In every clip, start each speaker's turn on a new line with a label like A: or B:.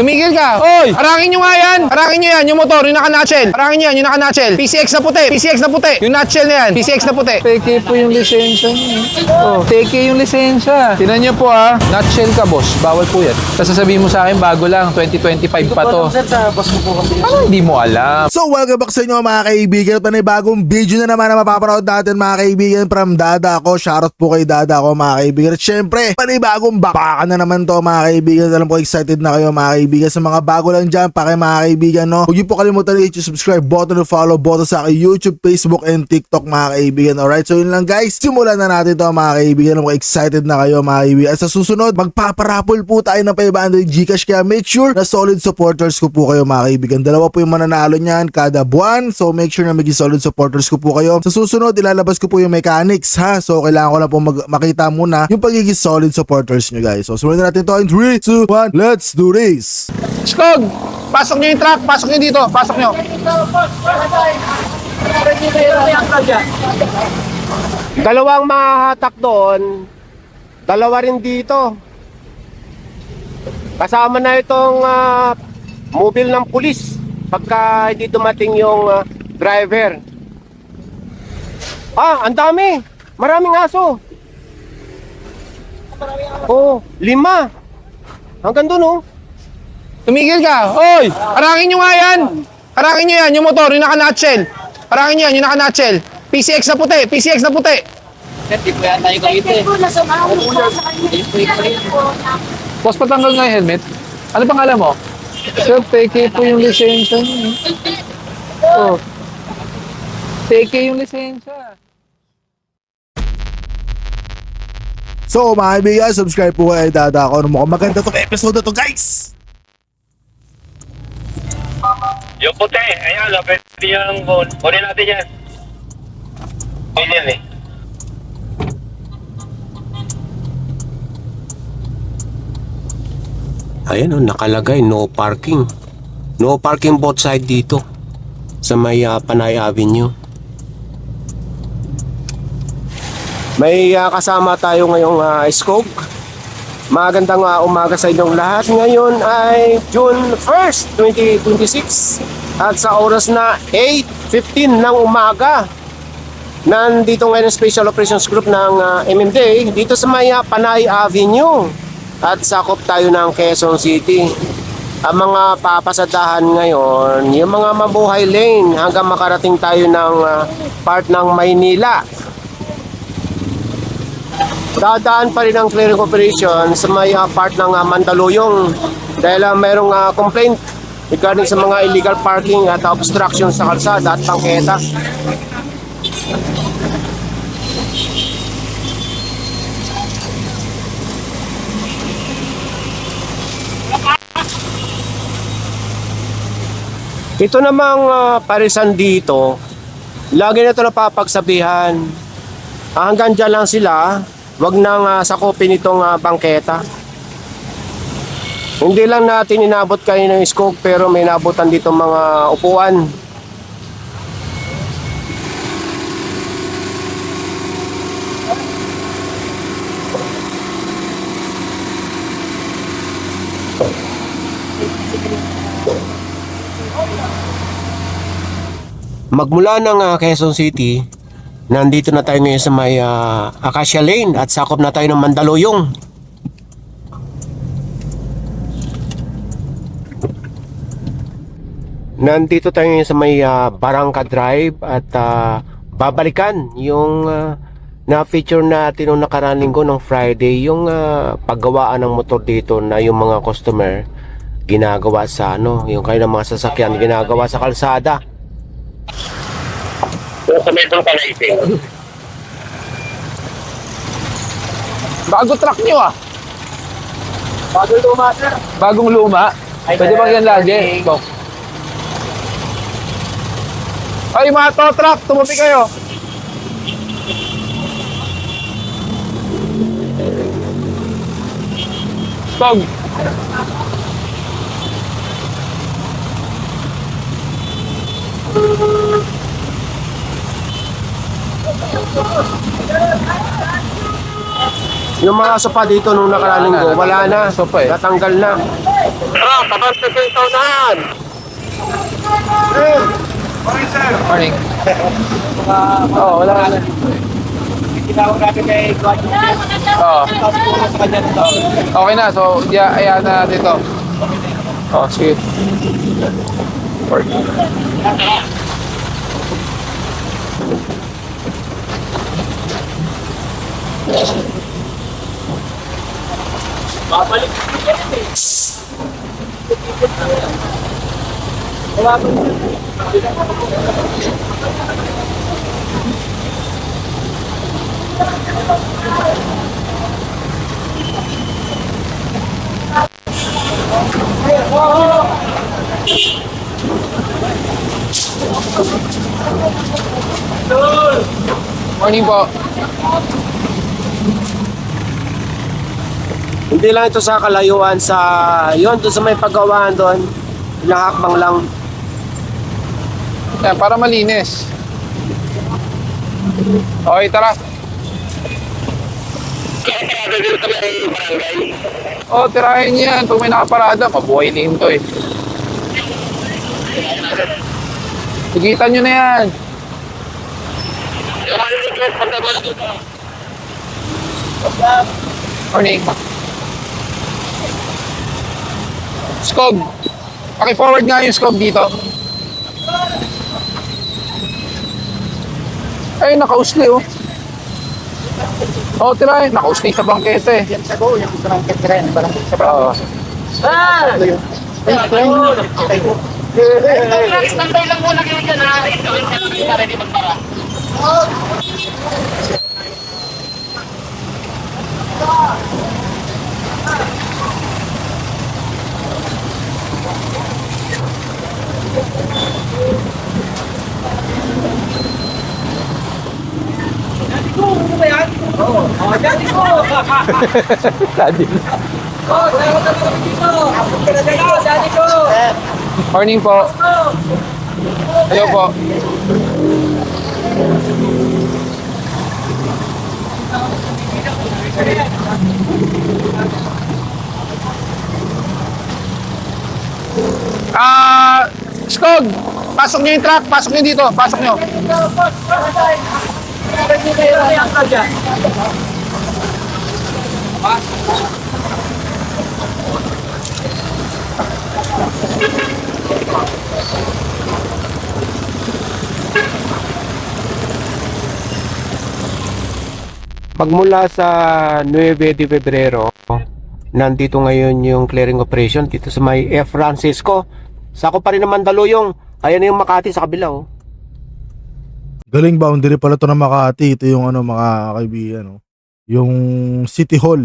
A: Tumigil ka! Oy! Harangin nyo nga yan! Harangin nyo yan! Yung motor, yung naka-nutshell! Harangin nyo yan, yung naka-nutshell! PCX na puti! PCX na puti! Yung nutshell na yan! PCX na puti! Peke po yung lisensya niya. Oh, peke yung lisensya. Tinan nyo po ah. Nutshell ka, boss. Bawal po yan. Tapos sasabihin mo sa akin, bago lang. 2025 pa to. Ano hindi mo alam?
B: So welcome back sa inyo mga kaibigan. Panibagong video na naman na mapapanood natin mga kaibigan from Dada ako. Shoutout po kay Dada ako mga kaibigan. At syempre, panibagong baka na naman to mga kaibigan. Alam ko excited na kayo mga kaibigan. Sa mga bago lang dyan, mga kaibigan, no? Huwag niyo po kalimutan i-hit yung subscribe button o follow button sa aking YouTube, Facebook, and TikTok mga kaibigan. Alright, so yun lang guys. Simulan na natin to mga kaibigan. Alam ko excited na kayo mga kaibigan. At sa susunod, magpaparapol po tayo ng 500 Gcash. Kaya make sure na solid supporters ko po kayo mga kaibigan. Dalawa po yung mananalo niyan kada buwan. So make sure na maging solid supporters ko po kayo. Sa susunod, ilalabas ko po yung mechanics ha. So kailangan ko na po makita muna yung pagiging solid supporters nyo guys. So sumunod natin to in 3, 2, 1, let's do this!
A: Skog! Pasok nyo yung truck! Pasok nyo dito! Pasok nyo!
C: Dalawang mahahatak doon, dalawa rin dito. Kasama na itong mobile ng pulis pagka hindi dumating yung driver. Ang dami! Maraming aso! Oh, 5! Hanggang doon oh!
A: Tumigil ka! Oy! Harangin nyo nga yan! Harangin nyo yan, yung motor, yung naka-nutshell! Harangin nyo yan, yung naka-nutshell! PCX na puti! PCX na puti! Boss, patanggal nga yung helmet. Ano pangalan mo? Sir, peke po yung lisensya niya. Oh. Peke yung lisensya.
B: So mga kaibigan, subscribe po kay Dada ako. Mukhang maganda tong episode na to guys!
D: Yung puti, ayan, pwede yung kunin natin yan. Ganyan eh.
C: Ayan oh, nakalagay no parking. No parking both side dito sa may Panay Avenue. May kasama tayo ngayong Scope. Magandang umaga sa inyong lahat. Ngayon ay June 1st, 2026 at sa oras na 8:15 ng umaga. Nandito ngayon ang Special Operations Group ng MMDA dito sa may Panay Avenue at sakop tayo ng Quezon City. Ang mga papasadahan ngayon, yung mga mabuhay lane hanggang makarating tayo ng part ng Maynila. Dadaan pa rin ang clearing operation sa may part ng Mandaluyong dahil mayroong complaint regarding sa mga illegal parking at obstruction sa kalsada at tangketa. Ito namang parisan dito, lagi na ito napapagsabihan. Hanggang dyan lang sila, wag nang sakupin itong bangketa. Hindi lang natin inabot kayo ng scope pero may nabutan dito mga upuan. Magmula ng Quezon City, nandito na tayo ngayon sa may Acacia Lane at sakop na tayo ng Mandaluyong. Nandito tayo ngayon sa may Barangka Drive at babalikan yung na-feature natin nung nakaraang linggo ng Friday, yung paggawaan ng motor dito na yung mga customer ginagawa sa yung kanilang mga sasakyan ginagawa sa kalsada.
D: Sa metro Panayping.
A: Bago truck nyo ah!
C: Bagong luma, sir.
A: Bagong luma? Pwede bang yan lagi? Ay mga tow truck, tumupi kayo! Skog!
C: Yung mga sopa dito nung nakaraang linggo, wala na.
A: Sopa eh.
C: Natanggal na. Tapos na sa taunahan.
A: Morning. Wala ka na.
C: Tinawag natin kay Gwaji.
A: Oo.
C: Tapos puro sa kanya ito.
A: Okay na, so ayan na natin ito. Sige. Work.
C: Babalik yan eh. Wala ko.
A: Morning po.
C: Hindi lang ito sa kalayuan sa yon doon sa may paggawaan doon. Hinahakbang lang.
A: Yan, para malinis. Okay, tara. Tirahin niyo yan. Pag may nakaparada, mabuhay din to eh. Sigitan nyo na yan. Morning. Skog. Paki-forward nga yung skog dito. Ay, nakausli oh. Tirahin. Nakausli sa bangkete eh.
E: Yan sa go, yung sa bangkete rin, barangay sa
A: Oo.
E: Standby lang muna kayo dyan ha. Para di magpara.
A: Morning po. Hello po. Skog! Pasok nyo yung truck. Pasok nyo dito. Pasok nyo.
C: Magmula sa 9 de Febrero, nandito ngayon yung clearing operation dito sa may F. Francisco. Sako pa rin naman Daluyong. Ayan na yung Makati sa kabila oh.
B: Galing boundary pala to ng Makati. Ito yung ano mga kaibigan. No? Yung City Hall.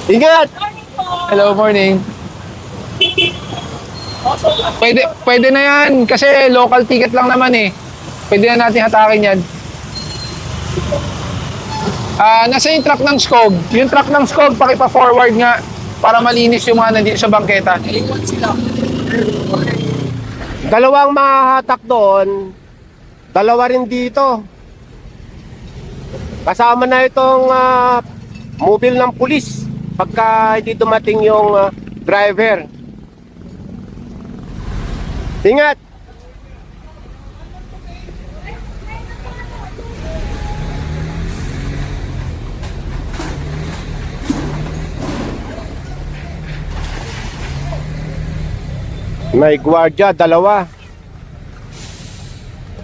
C: Ingat!
A: Hello, morning. Pwede na yan kasi local ticket lang naman eh. Pwede na natin hatakin yan. Nasa yung truck ng Skog. Yung truck ng Skog, pakipa-forward nga para malinis yung mga nandito sa bangketa.
C: Dalawang mahahatak doon, dalawa rin dito. Kasama na itong mobile ng pulis pagka hindi dumating yung driver. Ingat! May gwardiya, dalawa.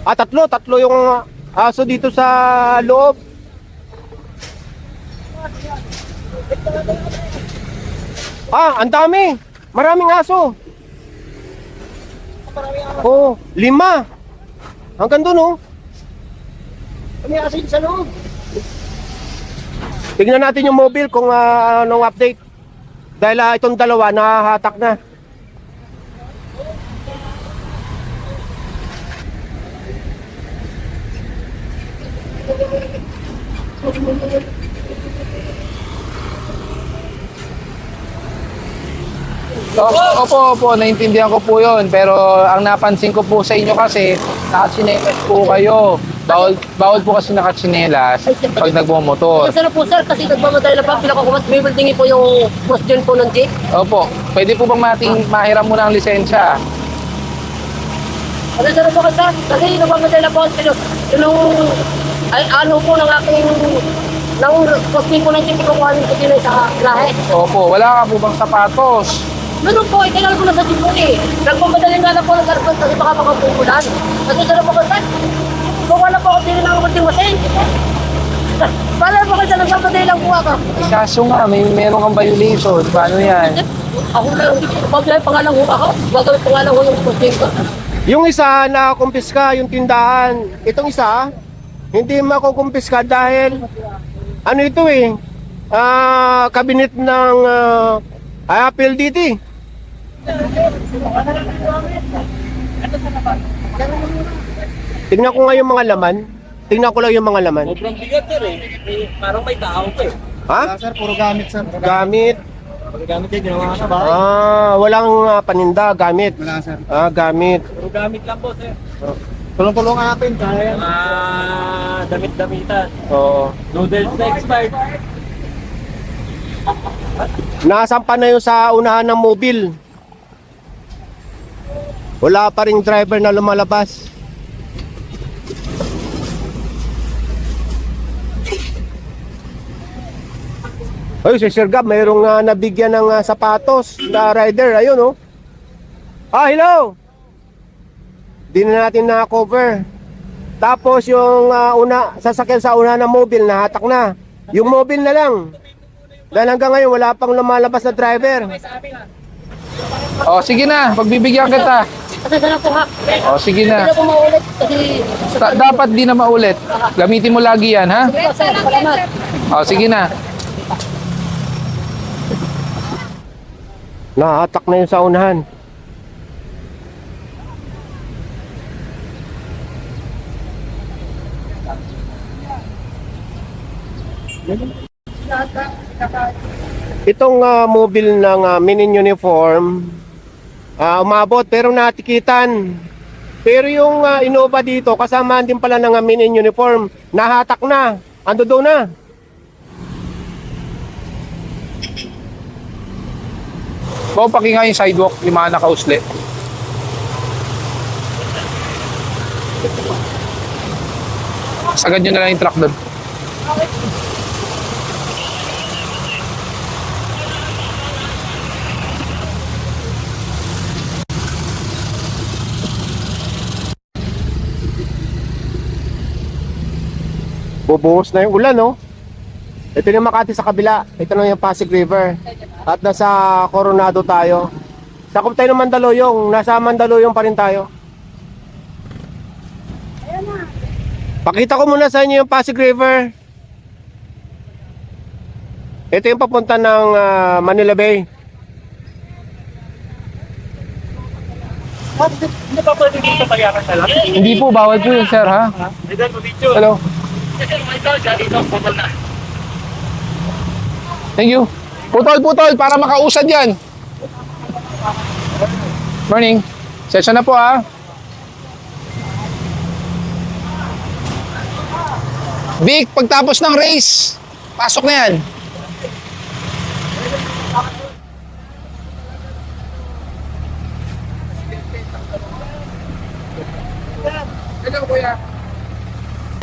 C: Tatlo yung aso dito sa loob. Ang dami. Maraming aso. Oh, 5. Hanggang doon, oh. May aso sa loob. Tignan natin yung mobile kung anong update. Dahil itong dalawa nahahatak na.
A: Opo, naintindihan ko po yun. Pero ang napansin ko po sa inyo kasi, nakasinepas po kayo. Bawal po kasi nakatsinelas pag nagmumotor.
E: Kasi na po sir, kasi nagmamadali na pa, pinakakumat, bibuildingin po yung question po ng jeep.
A: Opo, pwede po bang mahiram mo ng lisensya?
E: Kasi na po kasi nagmamadali na po, yung ano po ng aking, ng question po ng jeep, kukuhanin ko din sa lahe.
A: Opo, wala ka po bang sapatos?
E: Meron po, itingal ko na sa jeep po eh. Nagmamadali nga na po ng garapon kasi baka makapupulan. Kasi na po kasi, kung wala po ako din ng ulting masin. Paano po kasi nagmamadali lang po ako?
A: Kaso nga, meron kang violation. Paano yan?
E: Ako na, pag pangalan ko ako, gagawin pangalan ko yung question ko.
C: Yung isa na kumpiska yung tindahan. Itong isa, hindi makukumpiska dahil ano ito eh, kabinet ng PLDT. Tingnan ko nga yung mga laman. Tingnan ko lang yung mga laman.
F: Sobrang bigat sir eh. Parang may tao pa eh.
C: Ha?
F: Sir, puro gamit sir.
C: Gamit.
F: Puro gamit yung ginawa sa bahay.
C: Walang paninda, gamit.
F: Wala sir.
C: Gamit.
F: Puro gamit lang po sir. Tulong-tulong natin. Kaya yan. Damit-damitan.
C: Oo.
F: Noodles na expired.
C: Nasampa na yun sa unahan ng mobile. Wala pa ring driver na lumalabas. Ay, si Sir Gab, mayroong nabigyan ng sapatos na rider. Ayun, oh. Hello! Di na natin na-cover. Tapos yung sasakyan sa una ng mobile, nahatak na. Yung mobile na lang. Dahil hanggang ngayon, wala pang lumalabas na driver.
A: O, sige na. Pagbibigyan kita.
E: Kasi sana po ha.
A: O, sige
E: Hindi
A: na.
E: na po maulit kasi...
A: Dapat di na maulit. Gamitin mo lagi yan, ha?
E: Sir, salamat.
A: O, sige na.
C: Nahatak na yun sa unahan. Itong mobile ng minin uniform, umabot pero natikitan. Pero yung Innova dito, kasama din pala ng minin uniform, nahatak na, ando daw na.
A: Baka pakinga yung sidewalk, yung mga nakausli. Sagad nyo na lang yung truck doon.
C: Bubuhos na yung ulan, no? Ito yung Makati sa kabila. Ito na yung Pasig River. At nasa Coronado tayo. Sakop tayo ng Mandaluyong. Nasa Mandaluyong pa rin tayo. Pakita ko muna sa inyo yung Pasig River. Ito yung papunta ng Manila Bay.
F: Hindi pa pwede dito pagyakan na lang.
A: Hindi po, bawal po yun, sir, ha?
F: Hindi mo dito.
A: Hello.
E: Kasi may tao dyan, dito, pupul na.
A: Thank you. Putol, para makausad yan. Morning. Session na po, ha? Vic, pagtapos ng race, pasok na yan.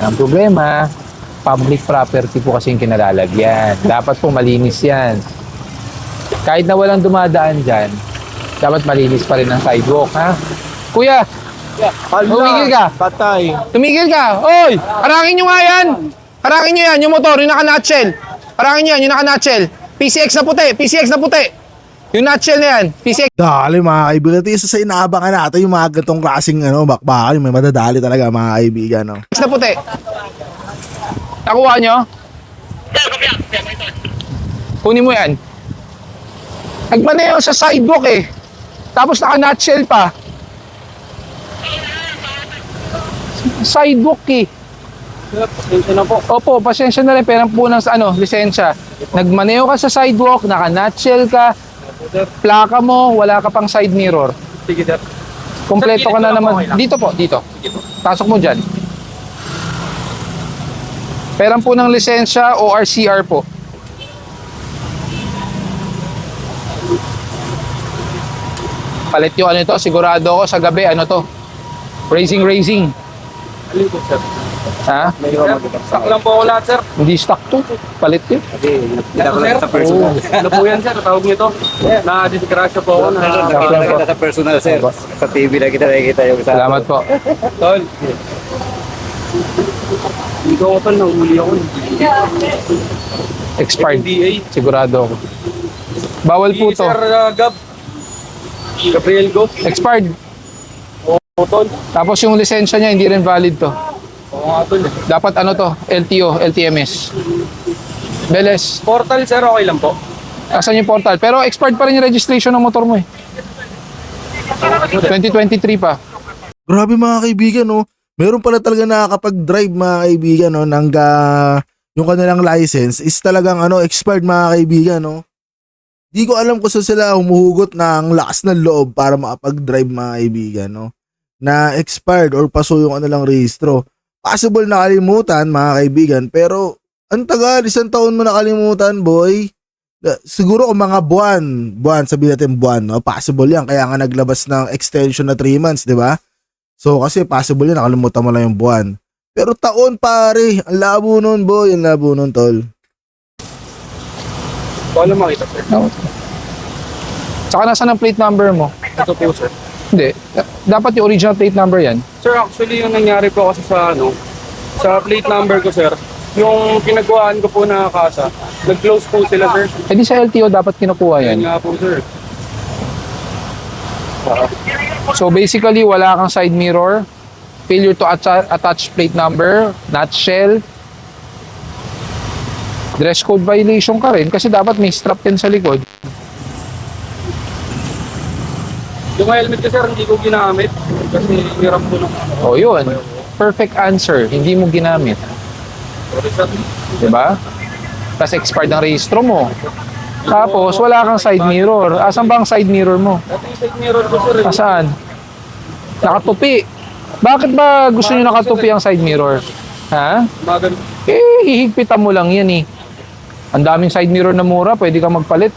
A: Ang problema, public property po kasi yung kinalalagyan. Dapat po malinis yan. Kahit na walang dumadaan dyan, dapat malinis pa rin ang sidewalk, ha? Kuya, tumigil ka.
C: Patay.
A: Tumigil ka. Oy, harangin nyo nga yan. Harangin nyo yan, yung motor, yung naka-nutshell. Harangin nyo yan, yung naka-nutshell. PCX na puti. Yung nutshell na yan, PCX.
B: Dali mga kaibigan, ito isa sa inaabangan natin yung mga gantong klaseng bakbakan, yung may madadali talaga mga kaibigan. No?
A: na puti. Nakuha nyo? Kunin mo yan. Nagmaneo sa sidewalk eh. Tapos naka-nutshell pa. Sidewalk eh.
F: Pasensya na po.
A: Opo, pasensya na rin. Pero po ng lisensya. Nagmaneo ka sa sidewalk, naka-nutshell ka, plaka mo, wala ka pang side mirror.
F: Sige sir.
A: Kompleto ka na naman. Dito po, dito. Pasok mo dyan. Peran po ng lisensya, ORCR po. Palit yung ano ito, sigurado ako sa gabi, ano to? Racing.
F: Alin po, sir?
A: Ha?
F: Stock lang po ako lahat, sir.
A: Hindi stock to. Palit yun.
F: Ito, sir. Sa personal. Ano po yan, sir? Tawag nito? Na-disgrasya po ako.
G: Sa personal, sir. Sa TV na kita nakikita yung isa.
A: Salamat po.
F: Tol. Hindi ko tol, nahuli ako.
A: Expired.
F: DA.
A: Sigurado ako. Bawal po to.
F: Sir Gab. Gabriel Go.
A: Expired.
F: Oo, tol.
A: Tapos yung lisensya niya, hindi rin valid to.
F: Oo nga, tol.
A: Dapat ano to? LTO, LTMS. Beles.
F: Portal, sir, okay lang po.
A: Asan yung portal? Pero expired pa rin yung registration ng motor mo eh. 2023 pa.
B: Grabe mga kaibigan, no? Meron pala talaga nakakapag-drive mga kaibigan, no? Yung kanilang license is talagang expired mga kaibigan, no? Di ko alam kung saan sila humuhugot ng lakas ng loob para makapag-drive mga kaibigan, no? Na expired or paso yung rehistro. Possible nakalimutan mga kaibigan, pero ang tagal, 1 taon mo nakalimutan, boy. Siguro kung mga buwan, sabihin natin buwan, no? Possible yan, kaya nga naglabas ng extension na 3 months, di ba? So kasi possible yan, nakalimutan mo lang yung buwan. Pero taon pare, ang labo nun boy, ang labo nun tol.
F: Wala makita, sir.
A: No. Tsaka nasa ng plate number mo?
F: Ito po, sir.
A: Hindi. Dapat yung original plate number yan.
F: Sir, actually, yung nangyari po kasi sa sa plate number ko, sir, yung pinagkuhaan ko po na kasa, nag-close po sila, sir.
A: Eh di sa LTO dapat kinukuha yan.
F: Yan nga po, sir.
A: So basically, wala kang side mirror, failure to attach plate number, nutshell, dress code violation ka rin kasi dapat may strap yan sa likod.
F: Yung helmet ko, sir, hindi ko ginamit kasi hirap po ng
A: O yun, perfect answer, hindi mo ginamit.
F: sorry, sir.
A: Diba? Tapos expired ang rehistro mo. Tapos wala kang side mirror. Asan ba ang side mirror mo?
F: Ito yung side mirror ko, sir.
A: Asaan? Nakatupi. Bakit ba gusto nyo nakatupi ang side mirror? Ha?
F: Magan.
A: Eh, ihigpitan mo lang yan eh. Ang daming side mirror na mura, pwede kang magpalit.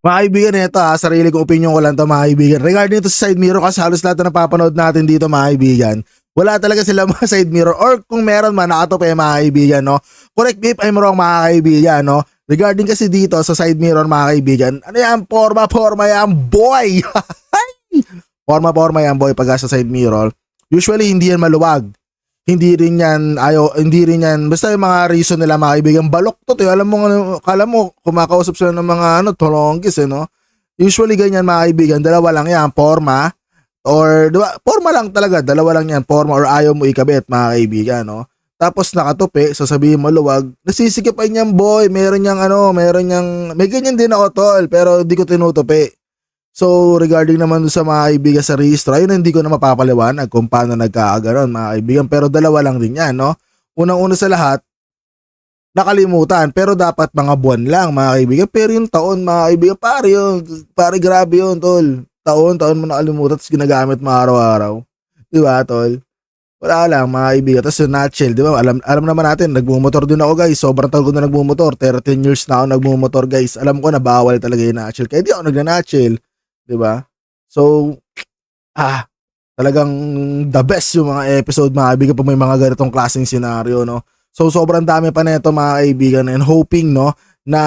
B: Mga kaibigan, ito sarili ko opinion ko lang to mga kaibigan. Regarding ito sa side mirror, kasi halos lahat na napapanood natin dito mga kaibigan, wala talaga sila mga side mirror, or kung meron man, nakatupi mga kaibigan, no? Correct me if I'm wrong mga kaibigan, no? Regarding kasi dito sa side mirror mga kaibigan, ano yan? Forma yan, boy! Forma yan, boy, pag sa side mirror. Usually, hindi yan maluwag. Hindi rin yan, basta yung mga reason nila mga kaibigan, balok to, kala mo, kumakausap sila ng mga, tolongkis, no? Usually, ganyan mga kaibigan, dalawa lang yan, forma, or, diba, forma lang talaga, dalawa lang yan, forma, or ayaw mo ikabit mga kaibigan, no? Tapos nakatupi, sasabihin mo luwag, nasisikipan niyang boy, meron niyang may ganyan din ako tol, pero hindi ko tinutupi. So regarding naman sa mga kaibigan sa rehistro, ayun hindi ko na mapapaliwanag kung paano nagkakaganon mga kaibigan, pero dalawa lang din yan, no? Unang-una sa lahat, nakalimutan, pero dapat mga buwan lang mga kaibigan, pero yung taon mga kaibigan, pare grabe yun tol. Taon mo nakalimutan, tapos ginagamit mo araw-araw. Diba tol? Wala lang mga kaibigan. Tapos yung nutshell, di ba? Alam naman natin, nagmumotor din ako guys. Sobrang tagal ko na nagmumotor. 13 years na ako nagmumotor guys. Alam ko na bawal talaga yung nutshell. Kaya di ako nag-nutshell. Di ba? So, talagang the best yung mga episode mga kaibigan pag may mga ganitong klaseng senaryo, no? So, sobrang dami pa na ito mga kaibigan. And hoping, no, na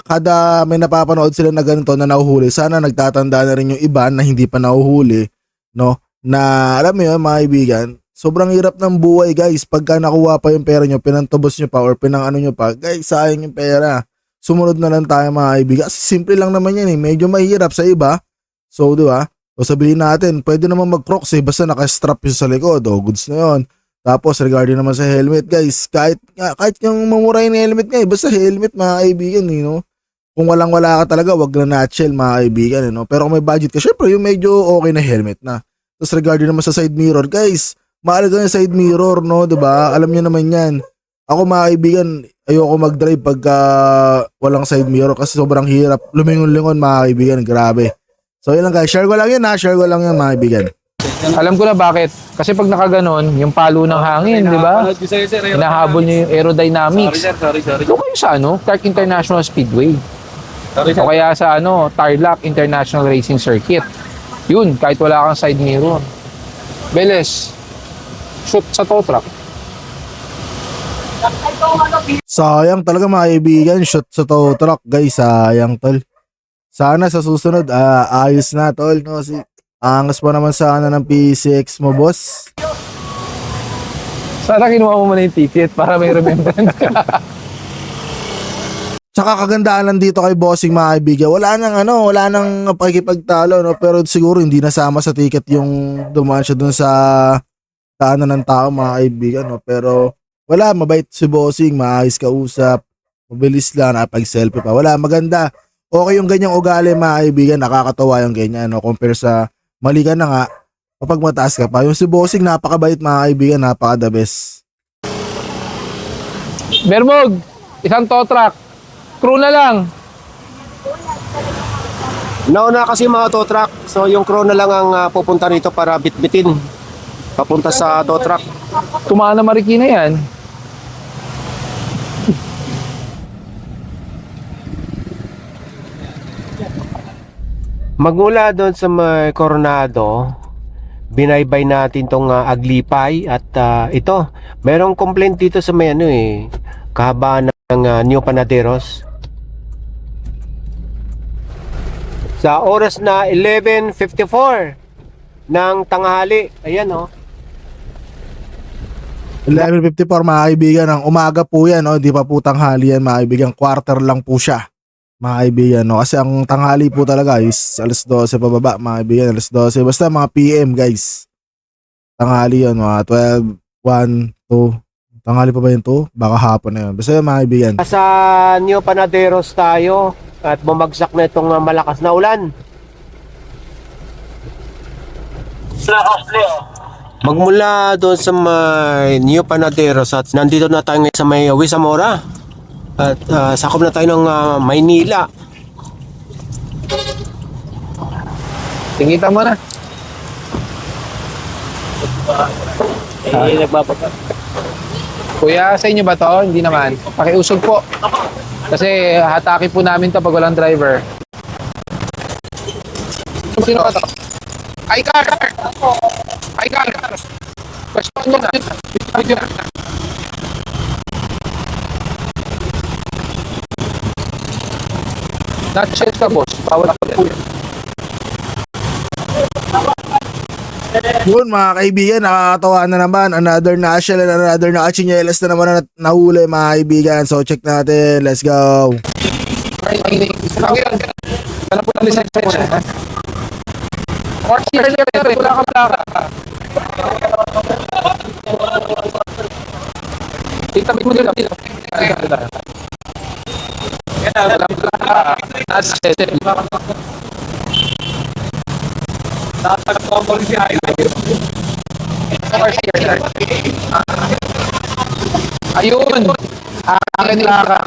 B: kada may napapanood sila na ganito na nahuhuli, sana nagtatanda na rin yung iba na hindi pa nahuhuli, no? Na alam mo yun mga kaibigan, sobrang hirap ng buhay guys. Pagka nakuha pa yung pera nyo, pinantubos nyo pa or pinangano nyo pa, guys, sayang yung pera. Sumunod na lang tayo mga kaibigan. Simple lang naman yan eh. Medyo mahirap sa iba. So, di ba? O sabihin natin, pwede naman mag-crocs eh. Basta naka-strap yun sa likod. O, goods na yun. Tapos, regarding naman sa helmet guys, kahit yung mamuray na helmet nga eh. Basta helmet mga kaibigan eh, no? Kung walang-wala ka talaga, wag na nutshell mga kaibigan eh, no? Pero kung may budget ka, syempre yung medyo okay na helmet na. Tapos, regarding naman sa side mirror, guys, mahalaga yung side mirror, no? Diba? Alam niyo naman yan. Ako mga kaibigan, ayoko mag-drive pagka walang side mirror kasi sobrang hirap. Lumingon-lingon mga kaibigan, grabe. So yun lang guys, share ko lang yan mga kaibigan.
A: Alam ko na bakit. Kasi pag nakaganon, yung palo ng hangin, di ba?
F: Napanood ko sa'yo, sir.
A: Hinahabol niyo yung aerodynamics.
F: Sorry.
A: Doon kayo sa Clark International Speedway. O kaya sa Tarlac International Racing Circuit. Yun, kahit wala kang side mirror. Beles, shoot sa tow truck.
B: Sayang talaga mga kaibigan, shot sa tow truck guys, sayang tol. Sana sa susunod, ayos na tol, no? Angas pa naman sana ng PCX mo, boss.
A: Sana kinuha mo muna yung ticket para may remembrance ka.
B: Tsaka kagandahan lang dito kay bossing mga kaibigan, wala nang pakikipagtalo, no? Pero siguro hindi nasama sa ticket yung dumaan siya dun sa ng tao mga kaibigan, no? Pero wala, mabait si bossing, maayos kausap, mabilis lang, napag-selfie pa. Wala, maganda. Okay yung ganyang ugali mga kaibigan, nakakatawa yung ganyan, no? Compare sa mali ka na nga, kapag mataas ka pa. Yung si bossing, napakabait mga kaibigan, napaka the best.
A: Bermog, isang tow truck. Crew na lang.
C: Nauna kasi mga tow truck. So yung crew na lang ang pupunta rito para bitbitin. Papunta sa tow truck.
A: Tumaan na Marikina yan.
C: Magmula doon sa may Coronado, binaybay natin tong Aglipay at ito, merong complaint dito sa may kahabaan ng New Panaderos. Sa oras na 11:54 ng tanghali, ayan
B: 11:54 mga kaibigan, ang umaga po yan, no? Di pa po tanghali yan mga kaibigan, quarter lang po siya mga kaibigan, no? Kasi ang tanghali po talaga is alas 12 pababa mga kaibigan, alas 12, basta mga PM guys, tanghali yun, mga 12, 1, 2, tanghali pa ba yun 2? Baka hapon na yun, basta yun mga kaibigan.
C: Sa New Panaderos tayo at bumagsak na itong malakas na ulan. Magmula doon sa may New Panaderos at nandito na tayo ngayon sa may Wisamora at sakop na tayo ng Maynila.
A: Tingita mo na. Kuya, sa inyo ba to? Hindi naman. Pakiusog po. Kasi hataki po namin to pag walang driver. Sino ba to? Ay, car! Ay, car! Question nyo na. Not-check ka, boss. Bawal ako din.
B: Yun mga kaibigan, nakakatawa na naman, another nashell and another nakachinelas na naman na nahuli mga kaibigan, so check natin, let's go.
A: Ano po ang lisensya? Or sir, wala ka plaka. Itabi mo nila. Wala plaka. That's it. Ayun. Akin plaka.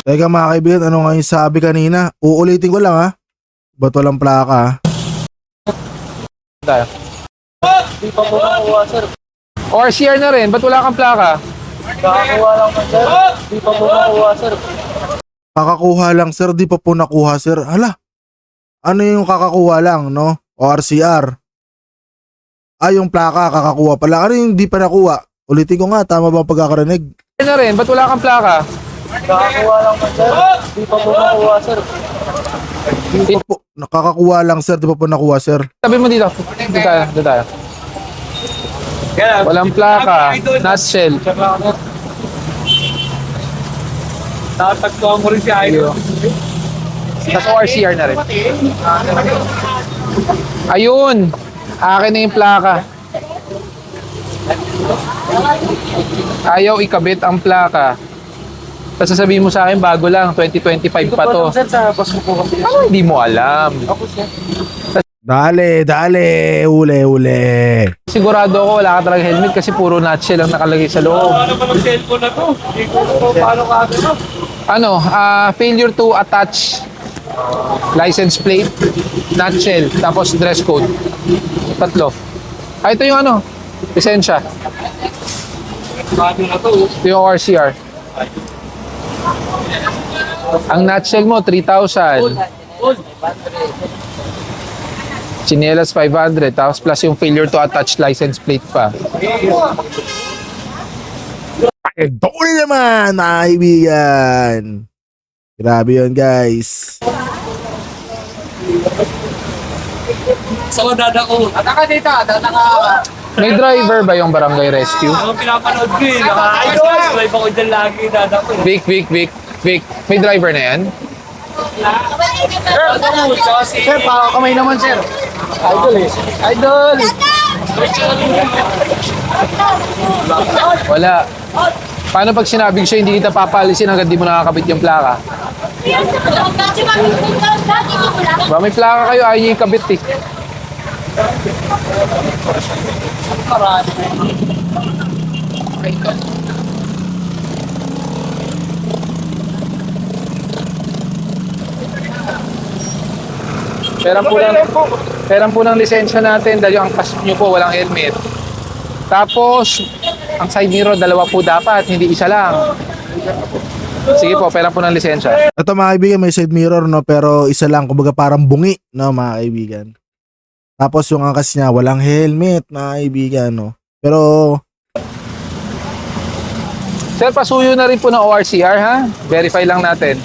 B: Teka mga kaibigan, ano nga yung sabi kanina? Uulitin ko lang ha. Ba't walang plaka?
E: Di pa po nakuha, sir.
A: Or CR na rin, ba't wala kang plaka?
E: Nakakuha lang man, sir. Di pa po nakuha, sir.
B: Kakakuha lang sir, di pa po nakuha sir. Hala, ano yung kakakuha lang, no? O RCR. Yung plaka, kakakuha pala. Ano yung di pa nakuha? Ulitin ko nga, tama ba ang pagkakarinig?
A: CR na rin, ba't wala kang plaka?
E: Nakakuha lang man, sir. Di pa po nakuha, sir.
B: Di pa po, nakakakuha lang sir, di pa po nakuha sir.
A: Sabi mo dito. Dito tayo. Walang plaka. Nutshell.
F: Tatagpuan mo rin si Idol.
A: Tapos ORCR na rin. Ayun. Akin na yung plaka. Ayaw ikabit ang plaka. Tapos sasabihin mo sa akin, bago lang, 2025 pa to.
E: Sir, sa bus ko po kami.
A: Ano hindi mo alam?
E: Ako, sir.
B: Dale, ule.
A: Sigurado ako wala ka talaga helmet kasi puro nutshell ang nakalagay sa loob.
F: Ano ba ng cellphone na to? Hindi ko paano ka
A: Failure to attach license plate, nutshell, tapos dress code. Tatlo. Ito yung ano, lisensya. Ito yung ORCR. Ang nutshell mo, 3,000. Chinelas, 500. Tapos plus yung failure to attach license plate pa.
B: Ito rin naman, mga kaibigan. Grabe yun, guys.
F: Sa dada ko. Ata ka dito, ata ka.
A: May driver ba yung barangay rescue?
F: Ang pinapanood ko eh. Nakakasabay pa ko dyan lagi dada ko.
A: Vic. May driver na yan?
G: Sir, pa kamay naman, sir.
A: Wala. Paano pag sinabing siya hindi kita papalisin hanggang di mo nakakabit yung plaka? Ba, may plaka kayo, ayaw niyo ikabit eh. Peran po ng lisensya natin dahil yung angkas nyo po walang helmet. Tapos, ang side mirror, dalawa po dapat, hindi isa lang. Sige po, peran po ng lisensya.
B: Ito mga kaibigan, may side mirror, no? Pero isa lang, kumbaga parang bungi, no, mga kaibigan. Tapos yung angkas niya, walang helmet, mga kaibigan, no? Pero,
A: Sir, pasuyo na rin po ng ORCR, ha? Verify lang natin.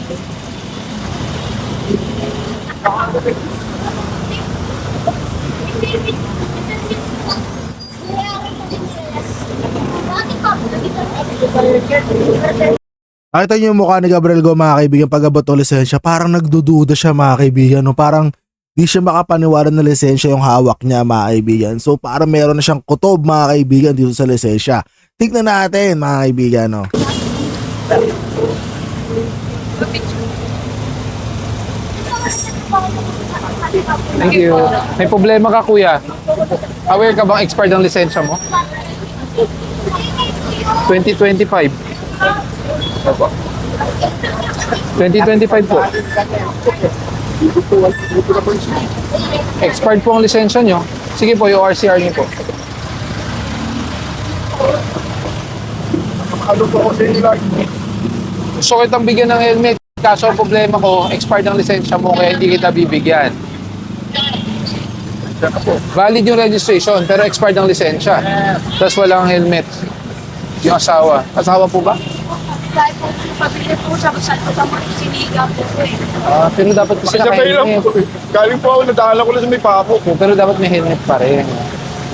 B: nakita niyo yung mukha ni Gabriel Go, mga kaibigan, pag abot ng lisensya, parang nagdududa siya, mga kaibigan, no? Parang di siya makapaniwala na lisensya yung hawak niya, mga kaibigan. So, parang meron na siyang kutob, mga kaibigan, dito sa lisensya. Tignan natin, mga kaibigan, no?
A: Thank you. May problema ka, kuya? Aware ka bang expired ang lisensya mo? 2025. 2025 po. Expired po ang lisensya nyo. Sige po, yung RCR nyo po. Gusto kitang bigyan ng helmet. Kaso ang problema ko, expired ang lisensya mo kaya hindi kita bibigyan. Valid yung registration pero expired ang lisensya. Tapos walang helmet. Yung asawa. Asawa po ba?
E: Dahil po, pabili po siya, saan po naman sinigang po po eh.
A: Pero dapat kasi naka-helmet.
F: Galing po ako, nadala ko lang sa may papo.
A: Pero dapat may helmet pa rin.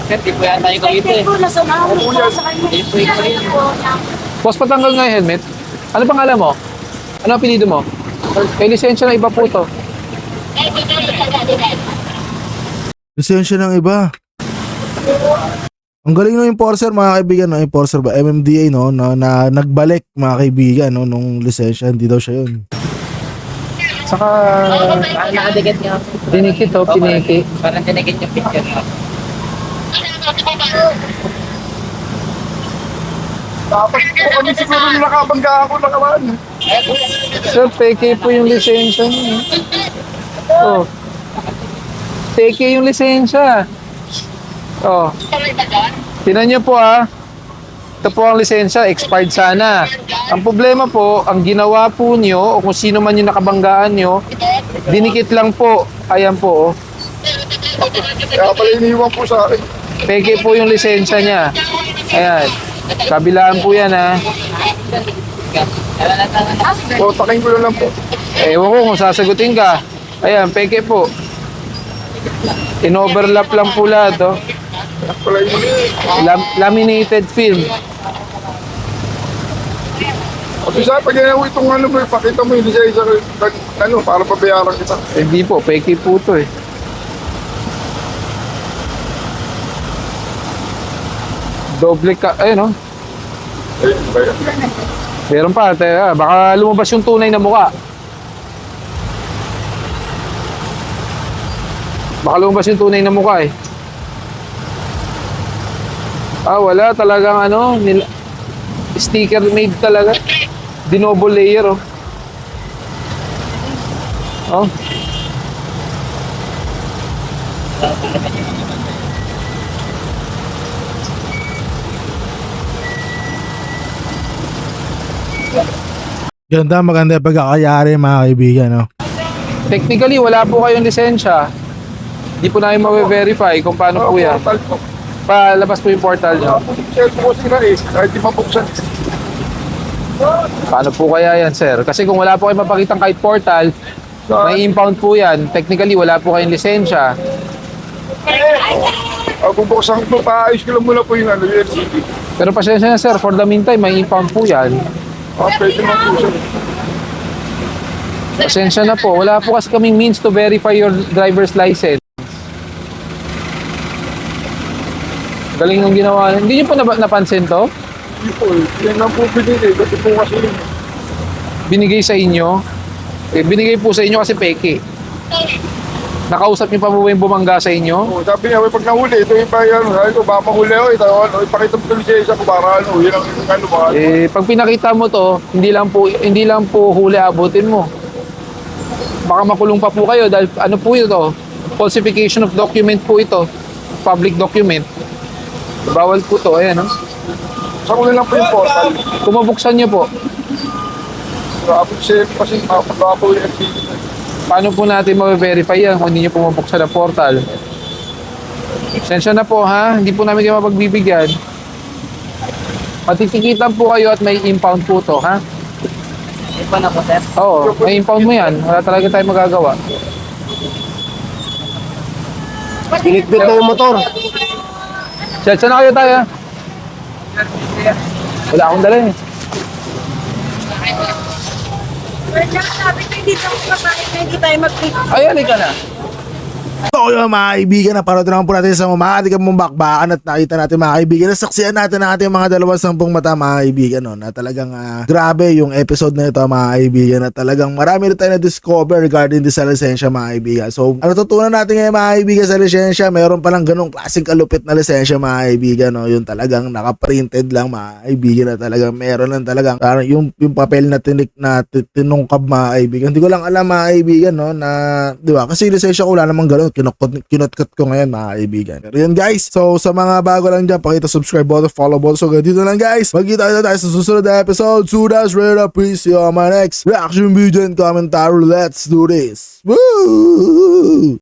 F: Sir, di po yata yung
E: Kahit
F: kamite.
E: po, nasa namin po sa kanya. Pinakita po niya.
A: Boss, patanggal nga yung helmet. Ano pangalan mo? Ano apelido mo? Eh, lisensya na iba po to.
B: Lisensya ng iba. Ang galing ng enforcer, mga kaibigan, no? Enforcer ba? MMDA, no? Na nagbalik, mga kaibigan, no? Nung lisensya, hindi daw siya yun.
A: Saka,
H: Nakadikit niyo.
A: dinikit to, piniki.
H: Parang dinikit yung picture niyo.
F: Tapos po kami siguro nakabangga ako na kaman.
A: Sir, peke po yung lisensya niyo. Oh. Peke yung lisensya. Oh. Tinan niyo po ah. Ito po ang lisensya, expired sana. Ang problema po, ang ginawa po niyo, o kung sino man yung nakabanggaan niyo, dinikit lang po. Ayan po oh.
F: Kaya pala iniwan po sa akin.
A: Peke po yung lisensya niya. Ayan. Kabilaan po yan ha.
F: Kontakin ko na lang po.
A: Ewan ko kung sasagutin ka. Ayan, peke po. In-overlap lang po lahat oh.
F: Pala yun eh.
A: Laminated film.
F: At isa, pag ginawa itong ano mo, pakita mo yung lisensya ko, ano, para pabayaran kita.
A: Hindi po, peke po to eh. Doble ka, ayun oh.
F: Ayun, ba yan?
A: Meron pa, baka lumabas yung tunay na mukha. Baka lumabas yung tunay na mukha eh. Wala talagang ano, sticker made talaga. Dinoble layer oh. Oh.
B: Ganda, maganda yung pagkakayari mga kaibigan, no?
A: Technically, wala po kayong lisensya. Di po namin ma-verify kung paano po yan. Palabas po yung portal nyo. Paano po kaya yan, sir? Kasi kung wala po kayong mapakitang kahit portal, may impound po yan. Technically, wala po kayong lisensya.
F: Kung buksan ko, paayos ko lang muna po yung ano yun.
A: Pero pasensya na, sir. For the meantime, may impound po yan.
F: Pwede mo po siya.
A: Pasensya na po. Wala po kasi kaming means to verify your driver's license. Galing nung ginawa. Hindi niyo po napansin to?
F: Hindi po eh. Yan lang po binili. Kasi po kasi yun.
A: Binigay sa inyo? Eh, binigay po sa inyo kasi peke. Nakausap niyo pa po ba yung bumangga sa inyo?
F: Sabi niya, pag nahuli, ito yung bayan. Sabi ko, baka mahuli ako. Ipakita mo tuloy siya ko para ano. Yun ang ano ba?
A: Eh, pag pinakita mo to, hindi lang po huli abutin mo. Baka makulong pa po kayo dahil ano po ito? Falsification of document po ito. Public document. Bawal po to. Ayan, no?
F: Sa ko lang po yung portal.
A: Kung mabuksan niyo po,
F: Grabe siya kasi mapagapo yung activity.
A: paano po natin ma-verify yan kung hindi niyo po mabuksan ang portal? Sensya na po ha, hindi po namin kayo mapagbibigyan. Matitikitan po kayo at may impound po to, ha?
H: Hindi pa na po, sir.
A: Oo, may impound mo yan. Wala talaga tayong magagawa.
C: Binitbit na yung motor.
A: Sensya na kayo tayo. Wala akong dala eh.
E: Sabi ko, hindi tayo kapatid na hindi tayo mag-pick.
A: Ay, halika na.
B: So yun mga kaibigan, napanood naman po natin sa mamahati mong bakbakan at nakita natin mga kaibigan, nasaksihan natin ang ating mga 20 mata mga kaibigan, no, na talagang grabe yung episode na ito mga kaibigan, na talagang marami rin tayo na-discover regarding this sa lisensya mga kaibigan. So ano tutunan natin ngayon mga kaibigan sa lisensya, meron palang ganong klaseng kalupit na lisensya mga kaibigan, no, yung talagang nakaprinted lang mga kaibigan, na talagang meron lang talagang yung papel na tinungkab mga kaibigan. Hindi ko lang alam mga kaibigan, no, na di ba, kasi lisensya ko wala namang ganun, kinot-cut ko ngayon mga kaibigan. Pero yun guys, so sa mga bago lang dyan, pakita subscribe button, follow button. So ganito lang guys, magkita tayo sa susunod na episode. So that's right up, please see you on my next reaction video and commentary. Let's do this. Woo!